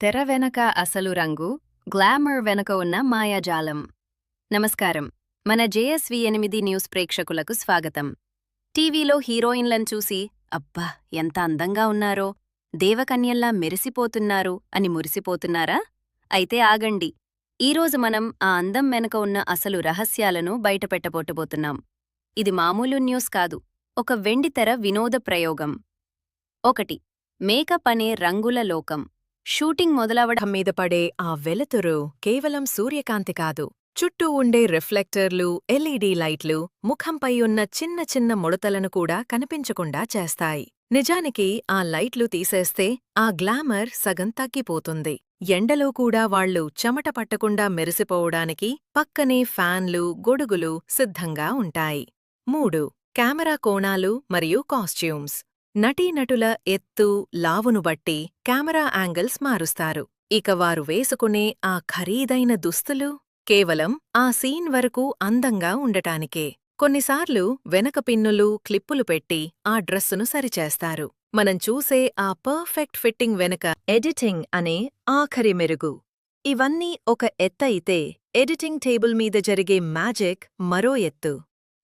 తెర వెనక అసలు రంగు, గ్లామర్ వెనుక ఉన్న మాయాజాలం. నమస్కారం, మన JSV8 న్యూస్ ప్రేక్షకులకు స్వాగతం. టీవీలో హీరోయిన్లను చూసి అబ్బా ఎంత అందంగా ఉన్నారో, దేవకన్యల్లా మెరిసిపోతున్నారు అని మురిసిపోతున్నారా? అయితే ఆగండి, ఈరోజు మనం ఆ అందం వెనుక ఉన్న అసలు రహస్యాలను బయటపెట్టబోతున్నాం. ఇది మామూలు న్యూస్ కాదు, ఒక వెండితెర వినోద ప్రయోగం. 1. మేకప్ అనే రంగుల లోకం. షూటింగ్ మొదలవడం మీద పడే ఆ వెలుతురు కేవలం సూర్యకాంతి కాదు, చుట్టూ ఉండే రిఫ్లెక్టర్లు, LED లైట్లు ముఖంపై ఉన్న చిన్న చిన్న ముడతలను కూడా కనిపించకుండా చేస్తాయి. నిజానికి ఆ లైట్లు తీసేస్తే ఆ గ్లామర్ సగం తగ్గిపోతుంది. ఎండలో కూడా వాళ్లు చెమట పట్టకుండా మెరిసిపోవడానికి పక్కనే ఫ్యాన్లు, గొడుగులు సిద్ధంగా ఉంటాయి. 3. కెమెరా కోణాలు మరియు కాస్ట్యూమ్స్. నటీనటుల ఎత్తు, లావును బట్టి కెమెరా యాంగిల్స్ మారుస్తారు. ఇక వారు వేసుకునే ఆ ఖరీదైన దుస్తులు కేవలం ఆ సీన్ వరకు అందంగా ఉండటానికే. కొన్నిసార్లు వెనక పిన్నులు, క్లిప్పులు పెట్టి ఆ డ్రెస్సును సరిచేస్తారు. మనం చూసే ఆ పర్ఫెక్ట్ ఫిట్టింగ్ వెనుక ఎడిటింగ్ అనే ఆఖరి మెరుగు. ఇవన్నీ ఒక ఎత్తయితే, ఎడిటింగ్ టేబుల్ మీద జరిగే మ్యాజిక్ మరో ఎత్తు.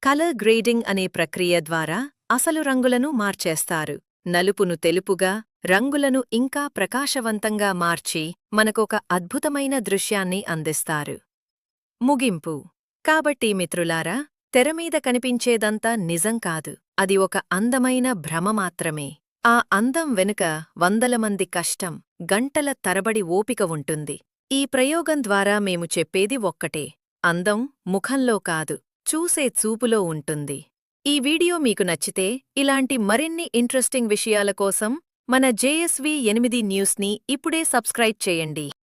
కలర్ గ్రేడింగ్ అనే ప్రక్రియ ద్వారా అసలు రంగులను మార్చేస్తారు. నలుపును తెలుపుగా, రంగులను ఇంకా ప్రకాశవంతంగా మార్చి మనకొక అద్భుతమైన దృశ్యాన్ని అందిస్తారు. ముగింపు. కాబట్టి మిత్రులారా, తెరమీద కనిపించేదంతా నిజం కాదు, అది ఒక అందమైన భ్రమ మాత్రమే. ఆ అందం వెనుక వందల మంది కష్టం, గంటల తరబడి ఓపిక ఉంటుంది. ఈ ప్రయోగం ద్వారా మేము చెప్పేది ఒక్కటే: అందం ముఖంలో కాదు, చూసే చూపులో ఉంటుంది. ఈ వీడియో మీకు నచ్చితే ఇలాంటి మరిన్ని ఇంట్రెస్టింగ్ విషయాల కోసం మన JSV8 న్యూస్ని ఇప్పుడే సబ్స్క్రైబ్ చేయండి.